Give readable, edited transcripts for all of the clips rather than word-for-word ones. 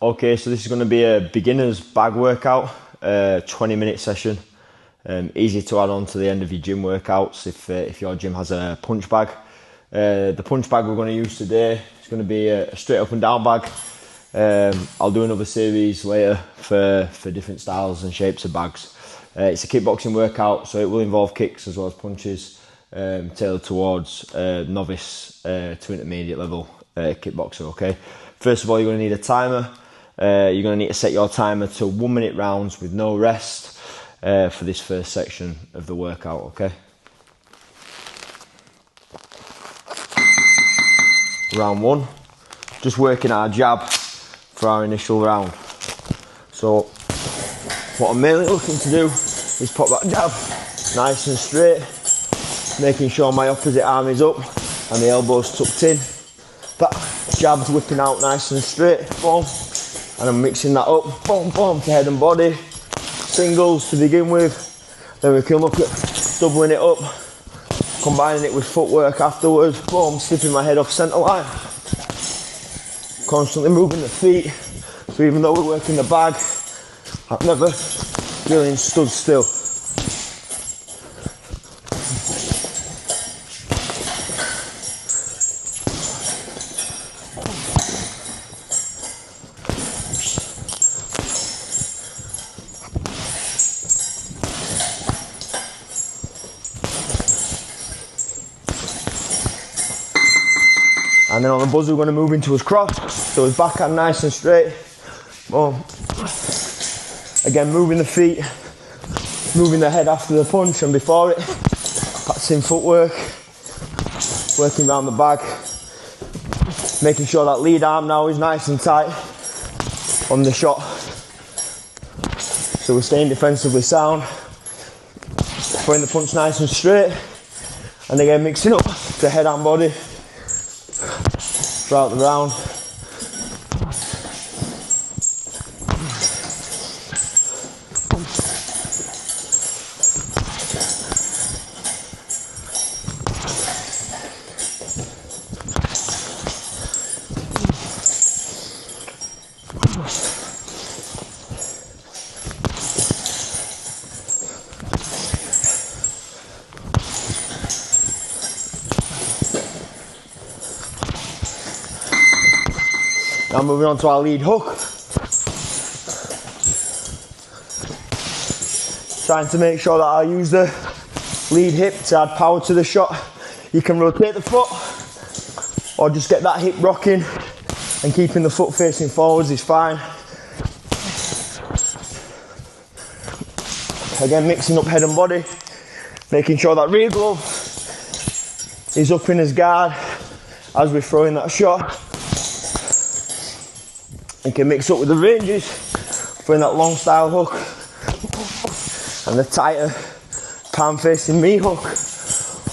Okay, so this is going to be a beginner's bag workout, 20-minute session. Easy to add on to the end of your gym workouts if your gym has a punch bag. The punch bag we're going to use today is going to be a straight up and down bag. I'll do another series later for different styles and shapes of bags. It's a kickboxing workout, so it will involve kicks as well as punches, tailored towards novice to intermediate level kickboxer. Okay. First of all, you're going to need a timer. You're going to need to set your timer to 1 minute rounds with no rest for this first section of the workout, okay? Round 1, just working our jab for our initial round. So what I'm mainly looking to do is pop that jab nice and straight, making sure my opposite arm is up and the elbow's tucked in. That jab's whipping out nice and straight, boom. And I'm mixing that up, boom, boom, to head and body. Singles to begin with. Then we can look at doubling it up, combining it with footwork afterwards. Boom, slipping my head off centre line. Constantly moving the feet. So even though we're working the bag, I've never really stood still. And then on the buzzer, we're going to move into his cross. So his backhand nice and straight. Boom. Again, moving the feet, moving the head after the punch and before it. Practicing footwork, working around the bag. Making sure that lead arm now is nice and tight on the shot. So we're staying defensively sound. Throwing the punch nice and straight. And again, mixing up the head and body throughout the round. Now moving on to our lead hook. Trying to make sure that I use the lead hip to add power to the shot. You can rotate the foot or just get that hip rocking and keeping the foot facing forwards is fine. Again, mixing up head and body, making sure that rear glove is up in his guard as we're throwing that shot. You can mix up with the ranges, throwing that long style hook and the tighter palm facing me hook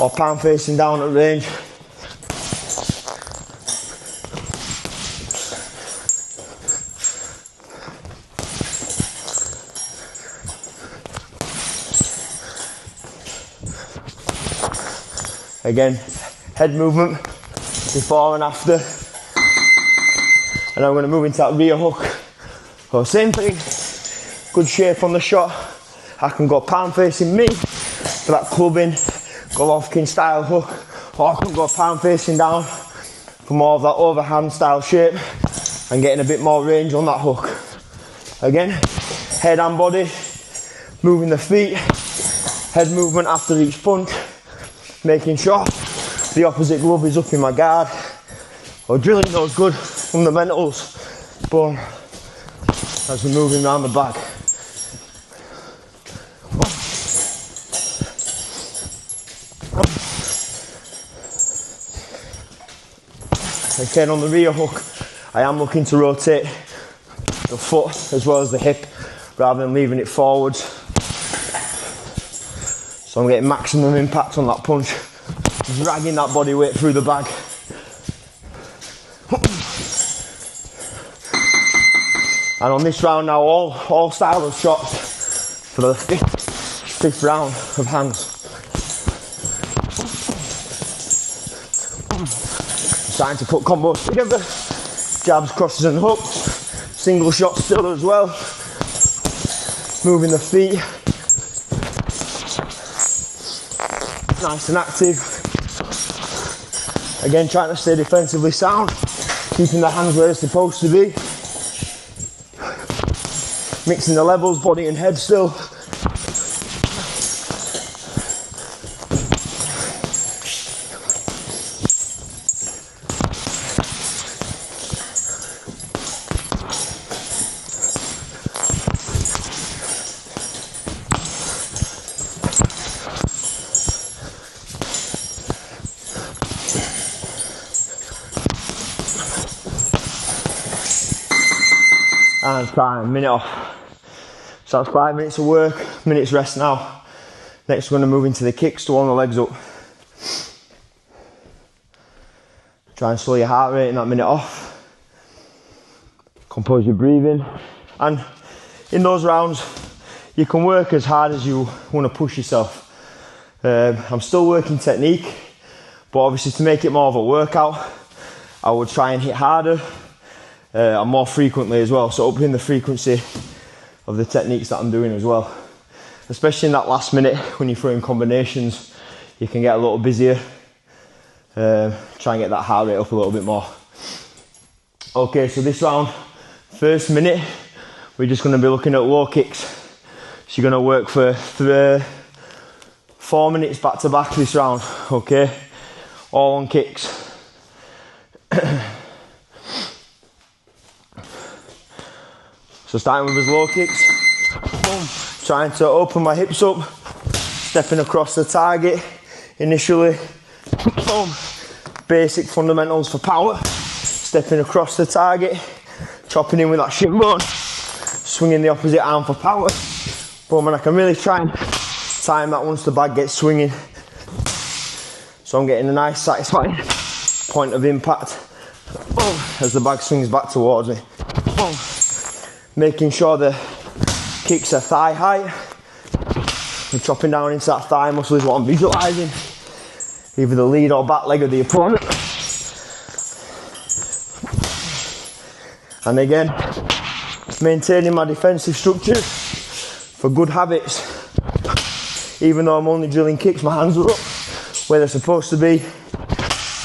or palm facing down at range. Again, head movement before and after. And I'm going to move into that rear hook. So same thing, good shape on the shot. I can go palm facing me for that clubbing, Golovkin style hook, or I can go palm facing down for more of that overhand style shape and getting a bit more range on that hook. Again, head and body, moving the feet, head movement after each punch, making sure the opposite glove is up in my guard, or drilling those good fundamentals, boom, as we're moving around the bag. Again, on the rear hook, I am looking to rotate the foot as well as the hip rather than leaving it forwards. So I'm getting maximum impact on that punch, dragging that body weight through the bag. And on this round now, all style of shots for the fifth round of hands. Starting to put combos together, jabs, crosses and hooks, single shot still as well. Moving the feet. Nice and active. Again, trying to stay defensively sound. Keeping the hands where they're supposed to be. Mixing the levels, body and head still. And time, minute off. So that's 5 minutes of work, minutes rest now. Next we're going to move into the kicks to warm the legs up. Try and slow your heart rate in that minute off. Compose your breathing. And in those rounds, you can work as hard as you want to push yourself. I'm still working technique, but obviously to make it more of a workout, I would try and hit harder. And more frequently as well, so upping the frequency of the techniques that I'm doing as well. Especially in that last minute when you're throwing combinations, you can get a little busier. Try and get that heart rate up a little bit more. Okay, so this round, first minute, we're just going to be looking at low kicks. So you're going to work for 4 minutes back to back this round, okay? All on kicks. So starting with his low kicks, boom. Trying to open my hips up, stepping across the target initially, boom. Basic fundamentals for power, stepping across the target, chopping in with that shin bone, swinging the opposite arm for power, boom. And I can really try and time that once the bag gets swinging. So I'm getting a nice satisfying point of impact, boom, as the bag swings back towards me, boom. Making sure the kicks are thigh height. And chopping down into that thigh muscle is what I'm visualising. Either the lead or back leg of the opponent. And again, maintaining my defensive structures for good habits. Even though I'm only drilling kicks, my hands are up where they're supposed to be.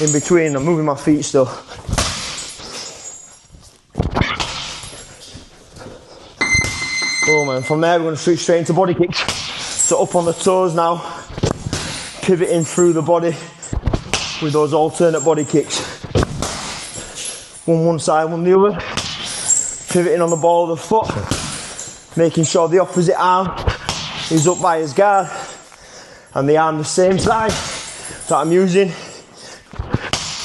In between, I'm moving my feet still. Boom, and from there we're going to switch straight into body kicks. So up on the toes now, pivoting through the body with those alternate body kicks. One side, one the other. Pivoting on the ball of the foot, making sure the opposite arm is up by his guard and the arm the same side that I'm using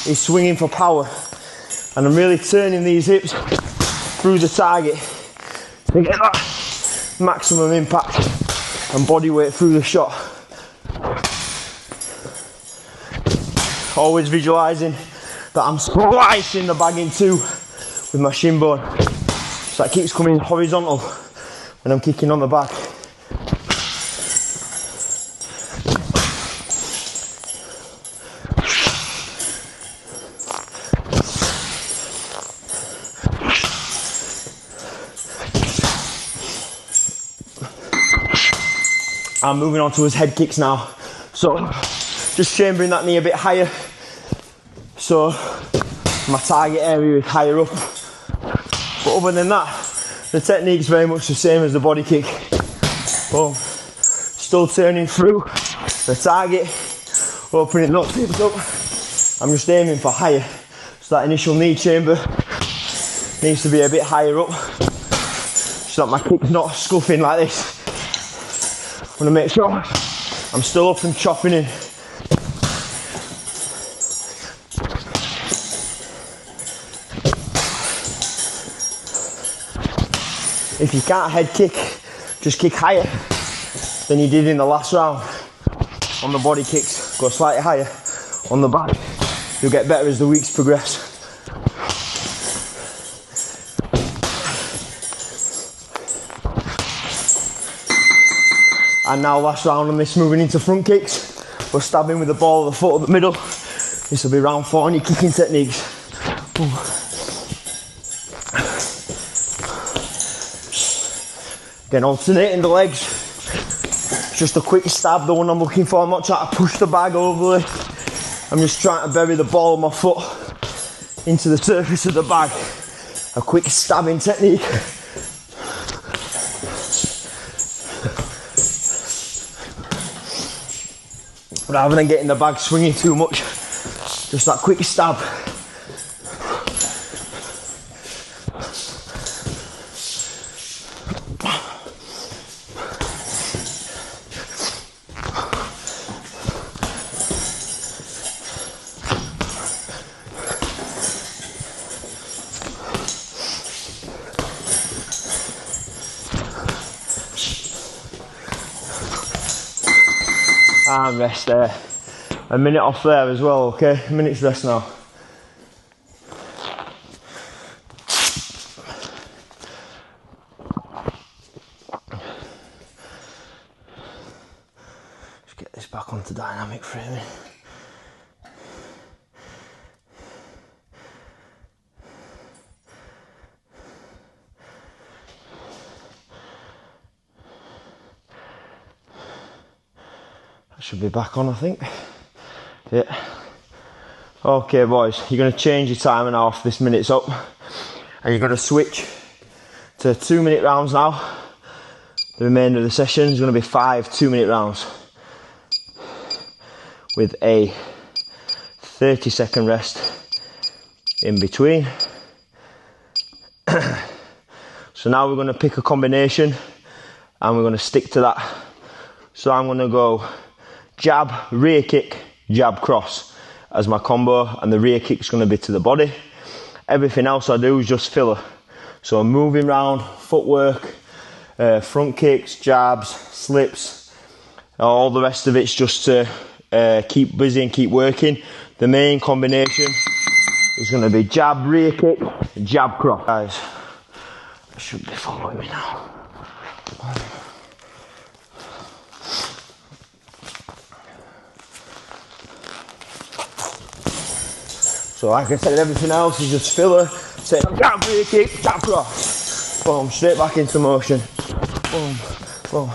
is swinging for power. And I'm really turning these hips through the target to get that maximum impact and body weight through the shot. Always visualising that I'm slicing the bag in two with my shin bone. So that keeps coming horizontal when I'm kicking on the back. I'm moving on to his head kicks now. So just chambering that knee a bit higher. So my target area is higher up. But other than that, the technique's very much the same as the body kick. Boom. Still turning through the target, opening those hips up. I'm just aiming for higher. So that initial knee chamber needs to be a bit higher up so that my kick's not scuffing like this. I'm going to make sure I'm still up and chopping in. If you can't head kick, just kick higher than you did in the last round. On the body kicks, go slightly higher. On the back, you'll get better as the weeks progress. And now last round on this, moving into front kicks. We're stabbing with the ball of the foot at the middle. This will be round 4 on your kicking techniques. Ooh. Again, alternating the legs. It's just a quick stab, the one I'm looking for. I'm not trying to push the bag overly. I'm just trying to bury the ball of my foot into the surface of the bag. A quick stabbing technique. Rather than getting the bag swinging too much, just that quick stab. And rest there. A minute off there as well, okay? A minute's rest now. Just get this back onto dynamic framing. Should be back on, I think. Yeah. Okay, boys, you're going to change your timer now after this minute's up, and you're going to switch to 2 minute rounds now. The remainder of the session is going to be 5 2-minute rounds with a 30-second rest in between. So now we're going to pick a combination and we're going to stick to that. So I'm going to go jab, rear kick, jab, cross as my combo, and the rear kick's going to be to the body. Everything else I do is just filler. So I'm moving around, footwork, front kicks, jabs, slips, all the rest of it's just to keep busy and keep working. The main combination is going to be jab, rear kick, jab, cross. Guys, I should be following me now. So like I said, everything else is just filler. Say jab, rear kick, jab, cross. Boom, straight back into motion. Boom, boom.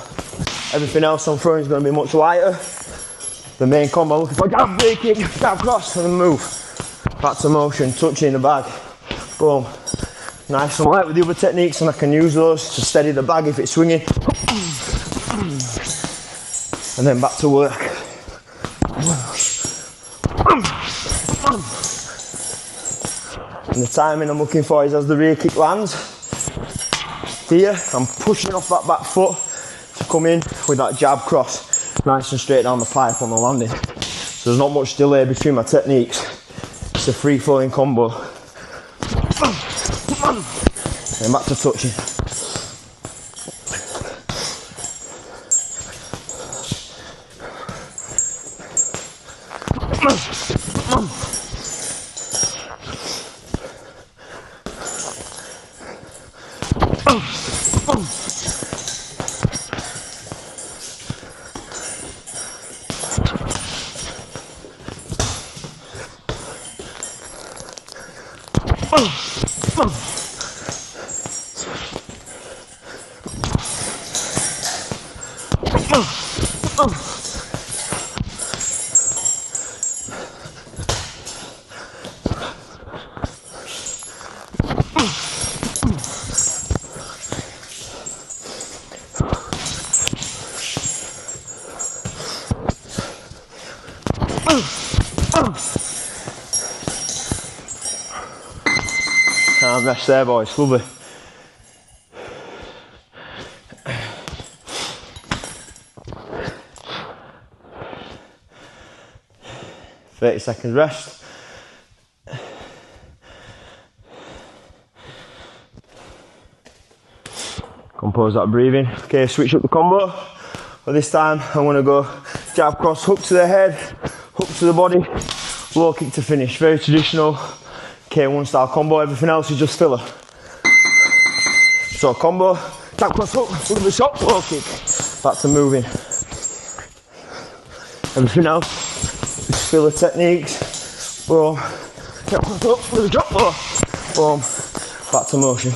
Everything else I'm throwing is going to be much lighter. The main combo, looking for jab, rear kick, jab, cross, and then move. Back to motion, touching the bag. Boom. Nice and light with the other techniques, and I can use those to steady the bag if it's swinging. And then back to work. And the timing I'm looking for is as the rear kick lands. Here, I'm pushing off that back foot to come in with that jab cross. Nice and straight down the pipe on the landing. So there's not much delay between my techniques. It's a free flowing combo. And back to touching. And rest there, boys. Lovely. "30 seconds rest. Compose that breathing. Okay, switch up the combo. But this time I'm going to go jab, cross, hook to the head, hook to the body, low kick to finish. Very traditional K1 style combo. Everything else is just filler. So combo, jab, cross, hook, look at the shot, low kick. Back to moving. Everything else is filler techniques. Boom. Jab, cross, hook, with a drop low. Boom. Back to motion.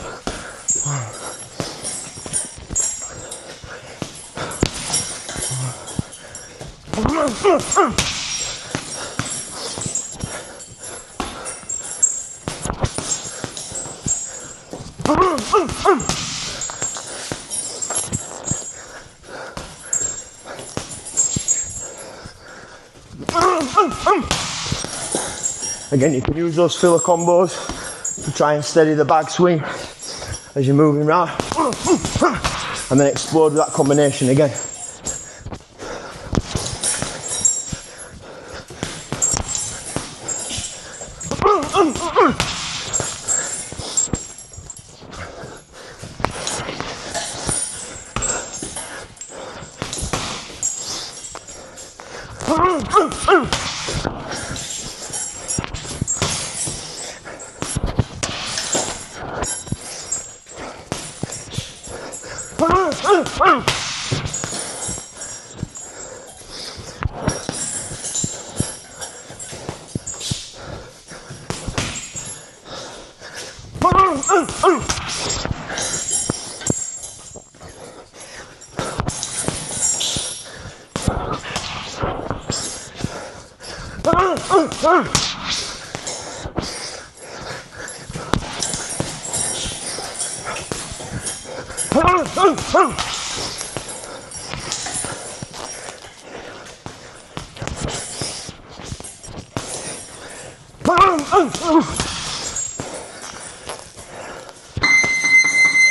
Again, you can use those filler combos to try and steady the bag swing as you're moving around, and then explode with that combination again.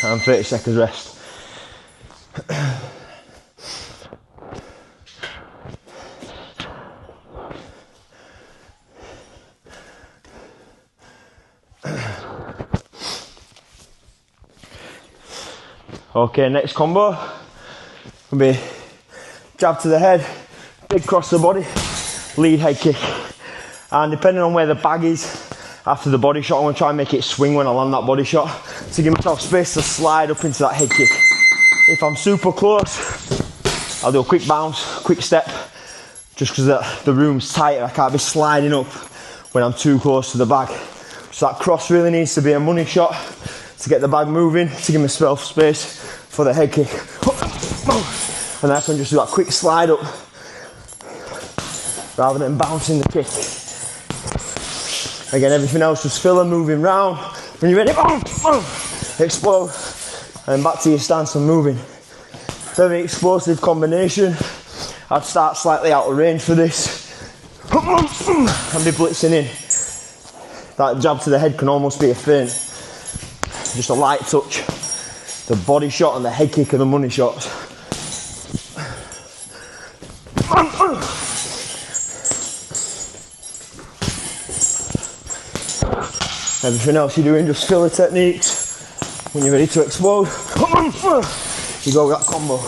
And 30 seconds rest. Okay, next combo will be jab to the head, big cross the body, lead head kick. And depending on where the bag is after the body shot, I'm gonna try and make it swing when I land that body shot to give myself space to slide up into that head kick. If I'm super close, I'll do a quick bounce, quick step, just because the room's tighter. I can't be sliding up when I'm too close to the bag. So that cross really needs to be a money shot to get the bag moving, to give myself space for the head kick. And then I can just do that quick slide up rather than bouncing the kick. Again, everything else just filler, moving round. When you're ready, explode, and back to your stance and moving. Very explosive combination. I'd start slightly out of range for this and be blitzing in. That jab to the head can almost be a feint. Just a light touch. The body shot and the head kick are the money shots. Everything else you're doing just filler techniques. When you're ready to explode, you go with that combo.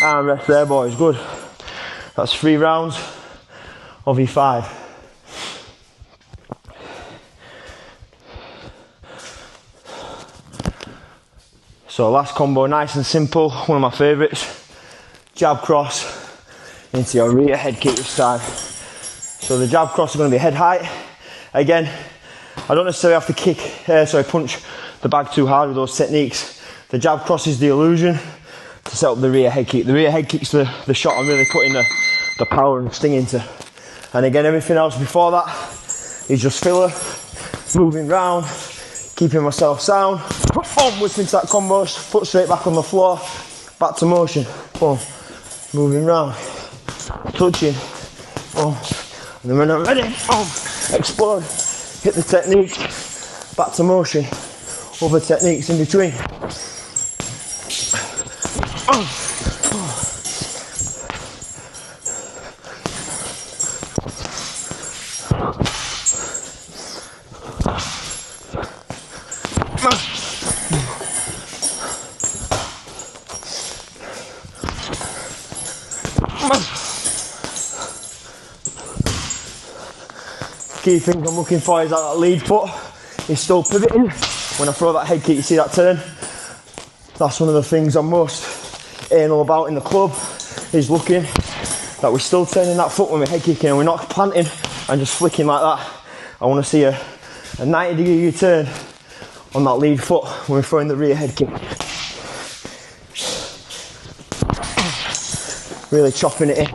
And rest there, boys. Good. That's 3 rounds of E5. So last combo, nice and simple, one of my favourites. Jab cross into your rear head kick this time. So the jab cross is going to be head height. Again, I don't necessarily have to punch the bag too hard with those techniques. The jab cross is the illusion to set up the rear head kick. The rear head kick's the shot I'm really putting the power and sting into. And again, everything else before that is just filler, moving round, keeping myself sound. Boom, whip into that combo, foot straight back on the floor, back to motion. Boom, moving round, touching, boom, And then when I'm ready, boom, explode, hit the technique, back to motion, other techniques in between. Key things I'm looking for is that lead foot is still pivoting. When I throw that head kick, you see that turn? That's one of the things I'm most anal about in the club, is looking that we're still turning that foot when we're head kicking and we're not planting and just flicking like that. I want to see a 90-degree U-turn on that lead foot when we're throwing the rear head kick. Really chopping it in.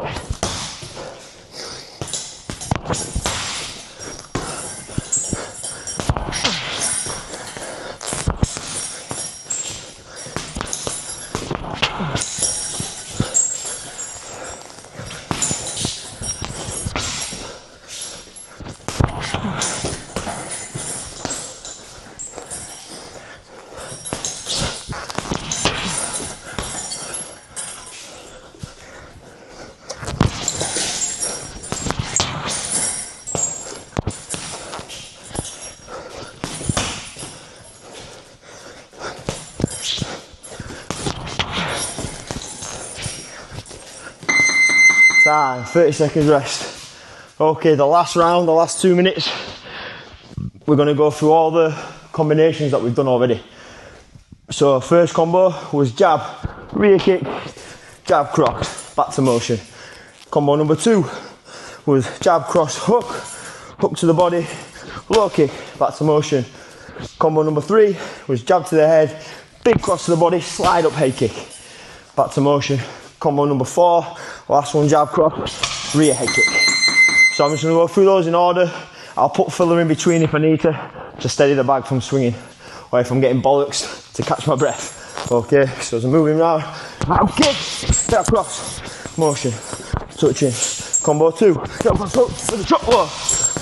Time, 30 seconds rest. Okay, the last round, the last 2 minutes, we're going to go through all the combinations that we've done already. So first combo was jab, rear kick, jab cross, back to motion. Combo number 2 was jab cross, hook, hook to the body, low kick, back to motion. Combo number 3 was jab to the head, big cross to the body, slide up head kick, back to motion. Combo number 4, last one jab cross, rear head kick. So I'm just going to go through those in order. I'll put filler in between if I need to steady the bag from swinging, or if I'm getting bollocks to catch my breath. Okay, so as I'm moving around, jab kick, jab cross, motion, touching. Combo 2, jab cross hook with a chop blow.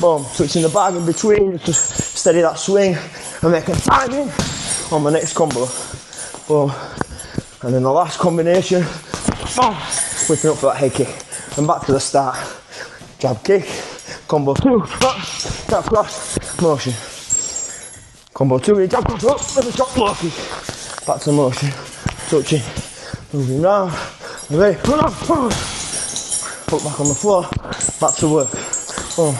Boom, touching the bag in between, just steady that swing and make a timing on my next combo. Boom. And then the last combination, boom, whipping up for that head kick. And back to the start. Jab kick, combo 2, jab cross, motion. Combo 2, jab cross up with a chop blow kick. Back to motion, touching, moving round, and ready, run up, hook back on the floor, back to work. Boom.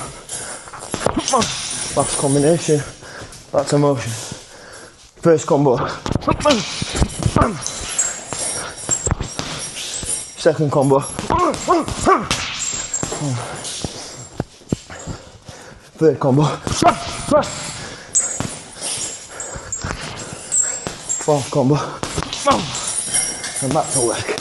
Last combination, back to motion. First combo. Second combo. Third combo. Fourth combo. And back to work.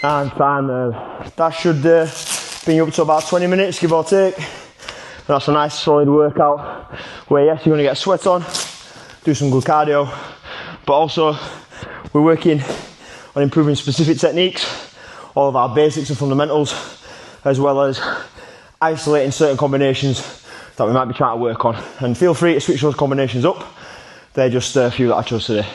And time there. That should bring you up to about 20 minutes, give or take. And that's a nice solid workout where yes, you're going to get sweat on, do some good cardio, but also we're working on improving specific techniques, all of our basics and fundamentals, as well as isolating certain combinations that we might be trying to work on. And feel free to switch those combinations up. They're just a few that I chose today.